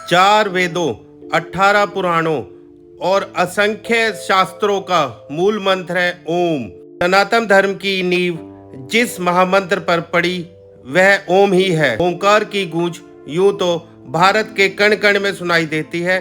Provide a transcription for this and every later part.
4 वेदों, 18 पुराणों और असंख्य शास्त्रों का मूल मंत्र है ओम। सनातन धर्म की नींव जिस महामंत्र पर पड़ी वह ओम ही है। ओंकार की गूंज यूं तो भारत के कण कण में सुनाई देती है,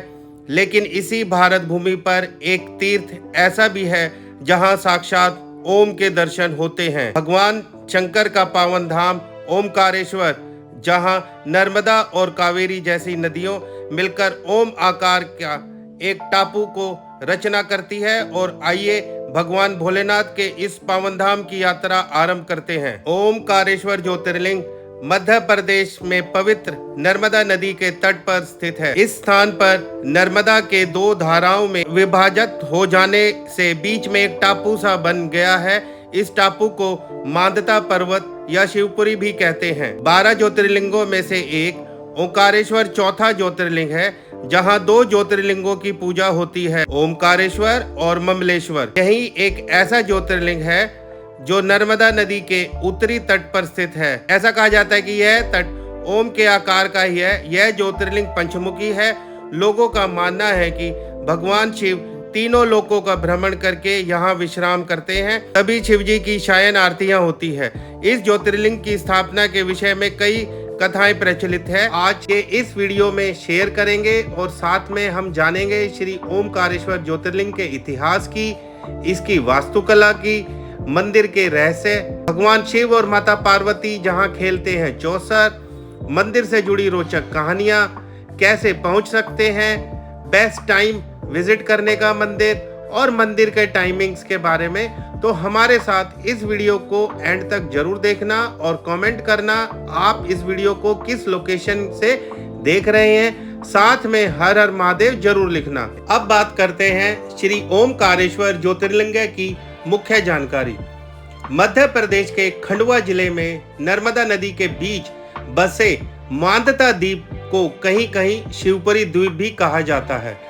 लेकिन इसी भारत भूमि पर एक तीर्थ ऐसा भी है जहां साक्षात ओम के दर्शन होते हैं। भगवान शंकर का पावन धाम ओमकारेश्वर, जहां नर्मदा और कावेरी जैसी नदियों मिलकर ओम आकार का एक टापू को रचना करती है। और आइए भगवान भोलेनाथ के इस पावन धाम की यात्रा आरंभ करते हैं। ओमकारेश्वर ज्योतिर्लिंग मध्य प्रदेश में पवित्र नर्मदा नदी के तट पर स्थित है। इस स्थान पर नर्मदा के 2 धाराओं में विभाजित हो जाने से बीच में एक टापू सा बन गया है। इस टापू को मांदता पर्वत या शिवपुरी भी कहते हैं। 12 ज्योतिर्लिंगों में से एक ओंकारेश्वर चौथा ज्योतिर्लिंग है, जहां 2 ज्योतिर्लिंगों की पूजा होती है, ओमकारेश्वर और ममलेश्वर। यही एक ऐसा ज्योतिर्लिंग है जो नर्मदा नदी के उत्तरी तट पर स्थित है। ऐसा कहा जाता है कि यह तट ओम के आकार का ही है। यह ज्योतिर्लिंग पंचमुखी है। लोगों का मानना है कि भगवान शिव तीनों लोकों का भ्रमण करके यहाँ विश्राम करते हैं। तभी शिव जी की शयन आरतियां होती है। इस ज्योतिर्लिंग की स्थापना के विषय में कई कथाएं प्रचलित है। आज के इस वीडियो में शेयर करेंगे और साथ में हम जानेंगे श्री ओमकारेश्वर ज्योतिर्लिंग के इतिहास की, इसकी वास्तुकला की, मंदिर के रहस्य, भगवान शिव और माता पार्वती जहां खेलते हैं चौसर, मंदिर से जुड़ी रोचक कहानियां, कैसे पहुंच सकते हैं, बेस्ट टाइम विजिट करने का मंदिर और मंदिर के टाइमिंग्स के बारे में। तो हमारे साथ इस वीडियो को एंड तक जरूर देखना और कमेंट करना आप इस वीडियो को किस लोकेशन से देख रहे हैं। साथ में हर हर महादेव जरूर लिखना। अब बात करते हैं श्री ओमकारेश्वर ज्योतिर्लिंग की मुख्य जानकारी। मध्य प्रदेश के खंडवा जिले में नर्मदा नदी के बीच बसे मांदता द्वीप को कहीं कहीं शिवपुरी द्वीप भी कहा जाता है।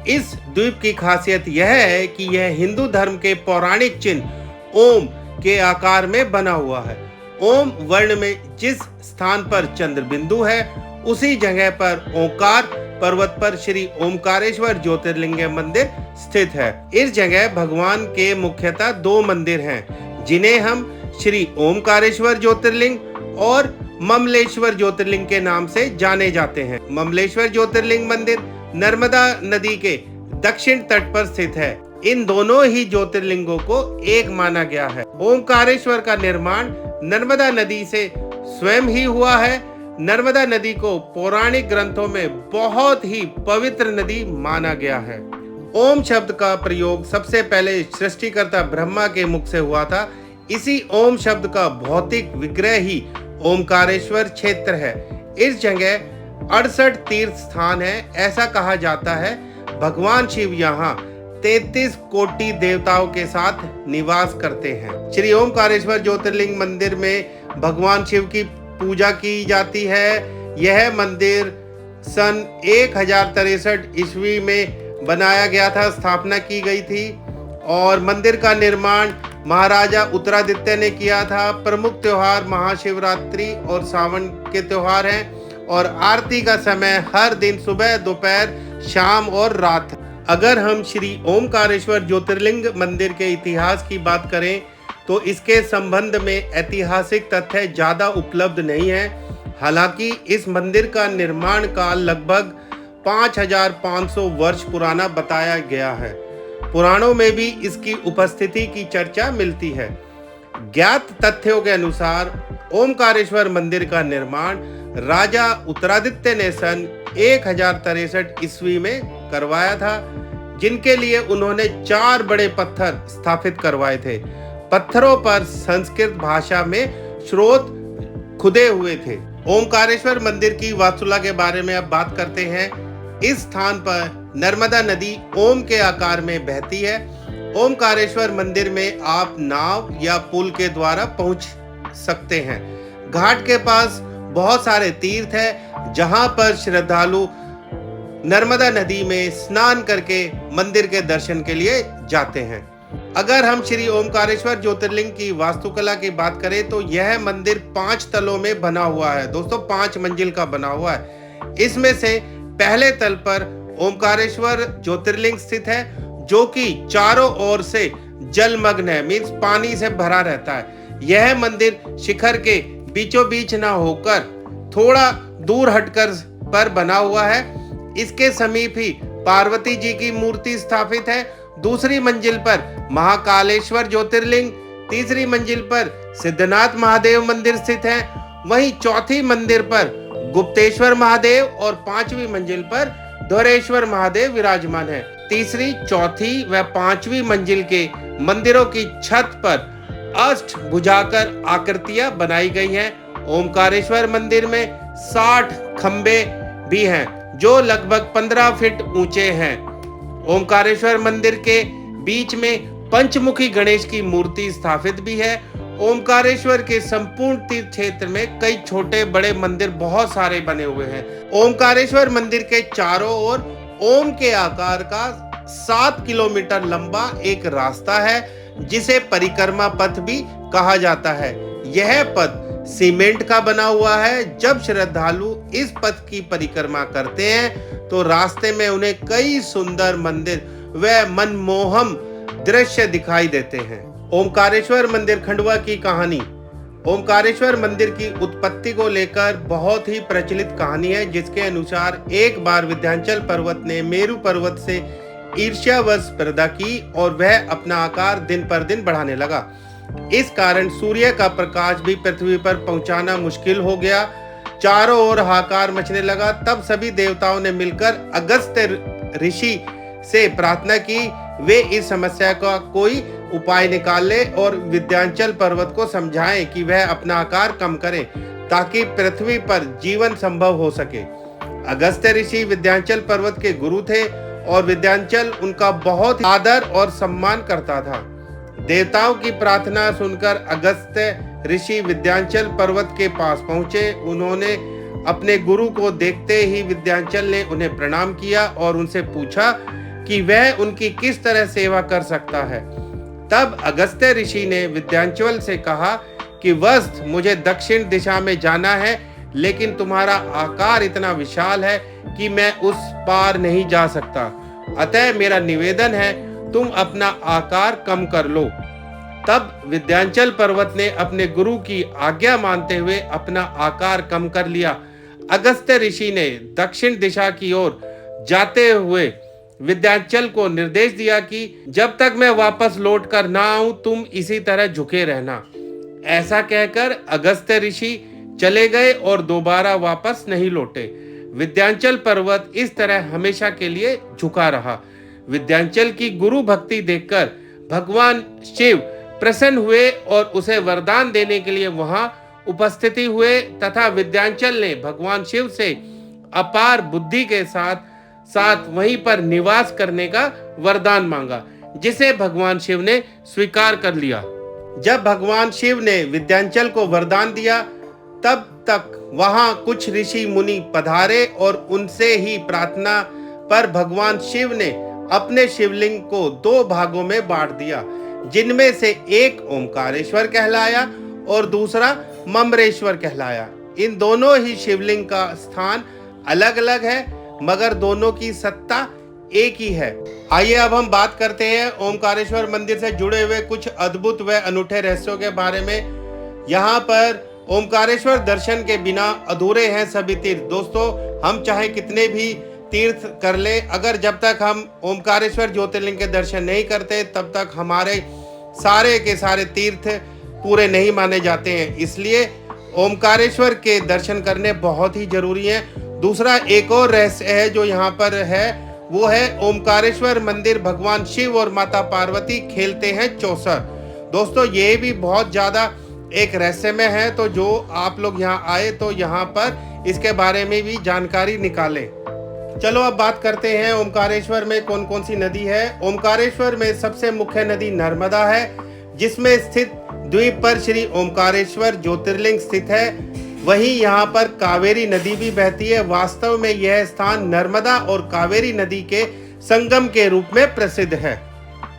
इस द्वीप की खासियत यह है कि यह हिंदू धर्म के पौराणिक चिन्ह ओम के आकार में बना हुआ है। ओम वर्ण में जिस स्थान पर चंद्र बिंदु है, उसी जगह पर ओंकार पर्वत पर श्री ओमकारेश्वर ज्योतिर्लिंग मंदिर स्थित है। इस जगह भगवान के मुख्यतः 2 मंदिर हैं, जिन्हें हम श्री ओमकारेश्वर ज्योतिर्लिंग और ममलेश्वर ज्योतिर्लिंग के नाम से जाने जाते हैं। ममलेश्वर ज्योतिर्लिंग मंदिर नर्मदा नदी के दक्षिण तट पर स्थित है। इन दोनों ही ज्योतिर्लिंगों को एक माना गया है। ओमकारेश्वर का निर्माण नर्मदा नदी से स्वयं ही हुआ है। नर्मदा नदी को पौराणिक ग्रंथों में बहुत ही पवित्र नदी माना गया है। ओम शब्द का प्रयोग सबसे पहले सृष्टिकर्ता ब्रह्मा के मुख से हुआ था। इसी ओम शब्द का भौतिक विग्रह ही ओमकारेश्वर क्षेत्र है। इस जगह 68 तीर्थ स्थान है। ऐसा कहा जाता है भगवान शिव यहाँ 33 कोटि देवताओं के साथ निवास करते हैं। श्री ओमकारेश्वर ज्योतिर्लिंग मंदिर में भगवान शिव की पूजा की जाती है। यह मंदिर सन 1063 ईस्वी में बनाया गया था, स्थापना की गई थी और मंदिर का निर्माण महाराजा उत्तरादित्य ने किया था। प्रमुख त्योहार महाशिवरात्रि और सावन के त्योहार हैं और आरती का समय हर दिन सुबह, दोपहर, शाम और रात। अगर हम श्री ओमकारेश्वर ज्योतिर्लिंग मंदिर के इतिहास की बात करें तो इसके संबंध में ऐतिहासिक तथ्य ज्यादा उपलब्ध नहीं है। हालांकि इस मंदिर का निर्माण काल लगभग 5500 वर्ष पुराना बताया गया है। पुराणों में भी इसकी उपस्थिति की चर्चा मिलती है। ज्ञात तथ्यों के अनुसार ओमकारेश्वर मंदिर का निर्माण राजा उत्तरादित्य ने सन 1063 ईस्वी में करवाया था, जिनके लिए उन्होंने 4 बड़े पत्थर स्थापित करवाए थे। पत्थरों पर संस्कृत भाषा में स्रोत खुदे हुए थे। ओमकारेश्वर मंदिर की वास्तुकला के बारे में अब बात करते हैं। इस स्थान पर नर्मदा नदी ओम के आकार में बहती है। ओमकारेश्वर मंदिर में आप नाव या पुल के द्वारा पहुंच सकते हैं। घाट के पास बहुत सारे तीर्थ हैं, जहां पर श्रद्धालु नर्मदा नदी में स्नान करके मंदिर के दर्शन के लिए जाते हैं। अगर हम श्री ओमकारेश्वर ज्योतिर्लिंग की वास्तुकला की बात करें तो यह मंदिर 5 तलों में बना हुआ है। दोस्तों 5 मंजिल का बना हुआ है। इसमें से पहले तल पर ओमकारेश्वर ज्योतिर्लिंग स्थित है, जो कि चारों ओर से जलमग्न है, मीन्स पानी से भरा रहता है। यह मंदिर शिखर के बीचों बीच न होकर थोड़ा दूर हटकर पर बना हुआ है। इसके समीप ही पार्वती जी की मूर्ति स्थापित है। दूसरी मंजिल पर महाकालेश्वर ज्योतिर्लिंग, तीसरी मंजिल पर सिद्धनाथ महादेव मंदिर स्थित है। वहीं चौथी मंदिर पर गुप्तेश्वर महादेव और पांचवी मंजिल पर धौरेश्वर महादेव विराजमान है। तीसरी, चौथी व पांचवी मंजिल के मंदिरों की छत पर अष्टभुजाकर आकृतियां बनाई गई हैं। ओमकारेश्वर मंदिर में 60 खंबे भी हैं, जो लगभग 15 फीट ऊंचे हैं। ओमकारेश्वर मंदिर के बीच में पंचमुखी गणेश की मूर्ति स्थापित भी है। ओमकारेश्वर के संपूर्ण तीर्थ क्षेत्र में कई छोटे बड़े मंदिर बहुत सारे बने हुए हैं। ओमकारेश्वर मंदिर के चारों ओर ओम के आकार का 7 किलोमीटर लंबा एक रास्ता है, जिसे परिक्रमा पथ भी कहा जाता है। यह पथ सीमेंट का बना हुआ है। जब श्रद्धालु इस पथ की परिक्रमा करते हैं तो रास्ते में उन्हें कई सुंदर मंदिर व मनमोहक दृश्य दिखाई देते हैं। ओमकारेश्वर मंदिर खंडवा की कहानी। ओमकारेश्वर मंदिर की उत्पत्ति को लेकर बहुत ही प्रचलित कहानी है, जिसके अनुसार एक बार विंध्याचल पर्वत ने मेरु पर्वत से ईर्ष्यावश पैदा की और वह अपना आकार दिन पर दिन बढ़ाने लगा। इस कारण सूर्य का प्रकाश भी पृथ्वी पर पहुंचाना मुश्किल हो गया। चारों ओर हाहाकार मचने लगा। तब सभी देवताओं ने मिलकर अगस्त्य ऋषि से प्रार्थना की वे इस समस्या का कोई उपाय निकाले और विंध्याचल पर्वत को समझाएं कि वह अपना आकार कम करे, ताकि पृथ्वी पर जीवन संभव हो सके। अगस्त्य ऋषि विंध्याचल पर्वत के गुरु थे और विंध्याचल उनका बहुत आदर और सम्मान करता था। देवताओं की प्रार्थना सुनकर अगस्त्य ऋषि विंध्याचल पर्वत के पास पहुंचे। उन्होंने अपने गुरु को देखते ही विंध्याचल ने उन्हें प्रणाम किया और उनसे पूछा कि वह उनकी किस तरह सेवा कर सकता है। तब अगस्त्य ऋषि ने विंध्याचल से कहा कि वस्त मुझे दक्षिण दिशा में जाना है, लेकिन तुम्हारा आकार इतना विशाल है कि मैं उस पार नहीं जा सकता। अतः मेरा निवेदन है तुम अपना आकार कम कर लो। तब विंध्याचल पर्वत ने अपने गुरु की आज्ञा मानते हुए अपना आकार कम कर लिया। अगस्त्य ऋषि ने दक्षिण दिशा की ओर जाते हुए विंध्याचल को निर्देश दिया कि जब तक मैं वापस लौट कर ना आऊं तुम इसी तरह झुके रहना। ऐसा कहकर अगस्त्य ऋषि चले गए और दोबारा वापस नहीं लौटे। विंध्याचल पर्वत इस तरह हमेशा के लिए झुका रहा। विंध्याचल की गुरु भक्ति देखकर भगवान शिव प्रसन्न हुए और उसे वरदान देने के लिए वहां उपस्थिति हुए तथा विंध्याचल ने भगवान शिव से अपार बुद्धि के साथ साथ वहीं पर निवास करने का वरदान मांगा, जिसे भगवान शिव ने स्वीकार कर लिया। जब भगवान शिव ने विंध्याचल को वरदान दिया, तब तक वहां कुछ ऋषि मुनि पधारे और उनसे ही प्रार्थना पर भगवान शिव ने अपने शिवलिंग को 2 भागों में बांट दिया, जिनमें से एक ओमकारेश्वर कहलाया और दूसरा ममरेश्वर कहलाया। इन दोनों ही शिवलिंग का स्थान अलग अलग है, मगर दोनों की सत्ता एक ही है। आइए अब हम बात करते हैं ओमकारेश्वर मंदिर से जुड़े हुए कुछ अद्भुत व अनूठे रहस्यों के बारे में। यहाँ पर ओमकारेश्वर दर्शन के बिना अधूरे हैं सभी तीर्थ। दोस्तों, हम चाहे कितने भी तीर्थ कर ले, अगर जब तक हम ओमकारेश्वर ज्योतिर्लिंग के दर्शन नहीं करते तब तक हमारे सारे के सारे तीर्थ पूरे नहीं माने जाते हैं। इसलिए ओमकारेश्वर के दर्शन करने बहुत ही जरूरी है। दूसरा एक और रहस्य है जो यहाँ पर है, वो है ओमकारेश्वर मंदिर भगवान शिव और माता पार्वती खेलते हैं चौसर। दोस्तों, ये भी बहुत ज़्यादा एक रहस्यमय है, तो जो आप लोग यहाँ आए तो यहाँ पर इसके बारे में भी जानकारी निकालें। चलो अब बात करते हैं ओमकारेश्वर में कौन कौन सी नदी है। ओमकारेश्वर में सबसे मुख्य नदी नर्मदा है, जिसमें स्थित द्वीप पर श्री ओमकारेश्वर ज्योतिर्लिंग स्थित है। वहीं यहाँ पर कावेरी नदी भी बहती है। वास्तव में यह स्थान नर्मदा और कावेरी नदी के संगम के रूप में प्रसिद्ध है।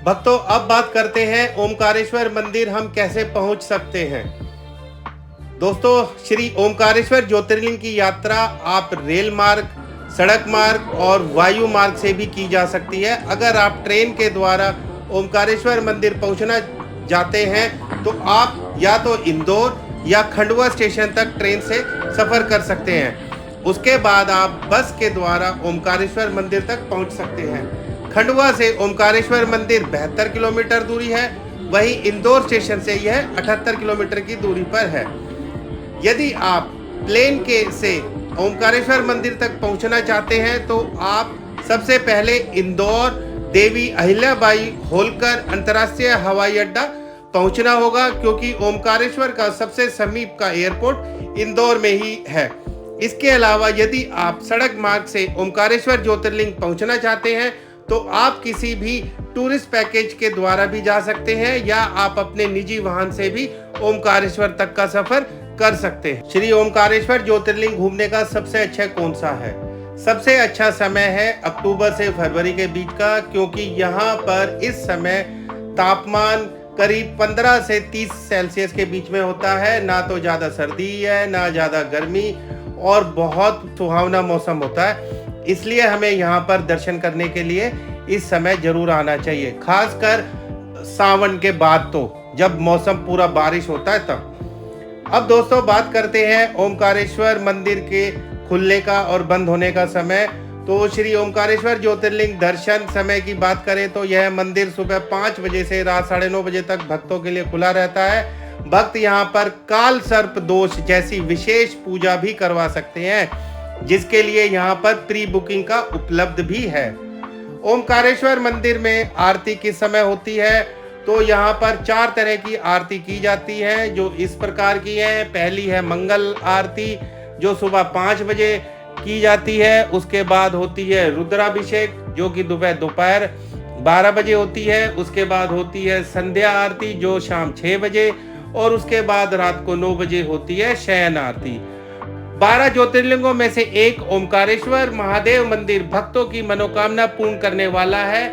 भक्तों, अब बात करते हैं ओमकारेश्वर मंदिर हम कैसे पहुंच सकते हैं। दोस्तों, श्री ओमकारेश्वर ज्योतिर्लिंग की यात्रा आप रेल मार्ग सड़क मार्ग और वायु मार्ग से भी की जा सकती है। अगर आप ट्रेन के द्वारा ओमकारेश्वर मंदिर पहुंचना जाते हैं तो आप या तो इंदौर या खंडवा स्टेशन तक ट्रेन से सफ़र कर सकते हैं। उसके बाद आप बस के द्वारा ओमकारेश्वर मंदिर तक पहुंच सकते हैं। खंडवा से ओमकारेश्वर मंदिर 72 किलोमीटर दूरी है, वहीं इंदौर स्टेशन से यह 78 किलोमीटर की दूरी पर है। यदि आप प्लेन के से ओमकारेश्वर मंदिर तक पहुंचना चाहते हैं तो आप सबसे पहले इंदौर देवी अहिल्याबाई होलकर अंतर्राष्ट्रीय हवाई अड्डा पहुंचना होगा, क्योंकि ओमकारेश्वर का सबसे समीप का एयरपोर्ट इंदौर में ही है। इसके अलावा यदि आप सड़क मार्ग से ओमकारेश्वर ज्योतिर्लिंग पहुंचना चाहते हैं तो आप किसी भी टूरिस्ट पैकेज के द्वारा भी जा सकते हैं या आप अपने निजी वाहन से भी ओमकारेश्वर तक का सफर कर सकते हैं। श्री ओमकारेश्वर ज्योतिर्लिंग घूमने का सबसे अच्छा कौन सा है? सबसे अच्छा समय है अक्टूबर से फरवरी के बीच का, क्योंकि यहाँ पर इस समय तापमान करीब 15 से 30 सेल्सियस के बीच में होता है। ना तो ज़्यादा सर्दी है ना ज़्यादा गर्मी, और बहुत सुहावना मौसम होता है। इसलिए हमें यहाँ पर दर्शन करने के लिए इस समय जरूर आना चाहिए, खासकर सावन के बाद, तो जब मौसम पूरा बारिश होता है तब। अब दोस्तों बात करते हैं ओमकारेश्वर मंदिर के खुलने का और बंद होने का समय। तो श्री ओमकारेश्वर ज्योतिर्लिंग दर्शन समय की बात करें तो यह मंदिर सुबह 5 बजे से रात 9:30 बजे तक भक्तों के लिए खुला रहता है। भक्त यहाँ पर काल सर्प दोष जैसी विशेष पूजा भी करवा सकते हैं, जिसके लिए यहाँ पर प्री बुकिंग का उपलब्ध भी है। ओमकारेश्वर मंदिर में आरती किस समय होती है? तो यहाँ पर 4 तरह की आरती की जाती है, जो इस प्रकार की है। पहली है मंगल आरती, जो सुबह 5 बजे की जाती है। उसके बाद होती है रुद्राभिषेक, जो कि दोपहर 12 बजे होती है। उसके बाद होती है संध्या आरती, जो शाम 6 बजे, और उसके बाद रात को 9 बजे होती है शयन आरती। 12 ज्योतिर्लिंगों में से एक ओमकारेश्वर महादेव मंदिर भक्तों की मनोकामना पूर्ण करने वाला है।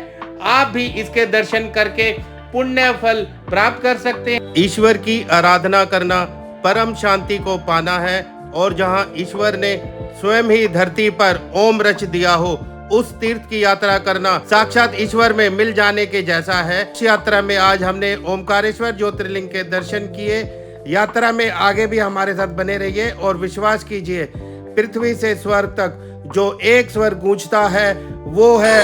आप भी इसके दर्शन करके पुण्य फल प्राप्त कर सकते हैं। ईश्वर की आराधना करना परम शांति को पाना है, और जहां ईश्वर ने स्वयं ही धरती पर ओम रच दिया हो, उस तीर्थ की यात्रा करना साक्षात ईश्वर में मिल जाने के जैसा है। इस यात्रा में आज हमने ओमकारेश्वर ज्योतिर्लिंग के दर्शन किए। यात्रा में आगे भी हमारे साथ बने रहिए और विश्वास कीजिए, पृथ्वी से स्वर्ग तक जो एक स्वर गूंजता है वो है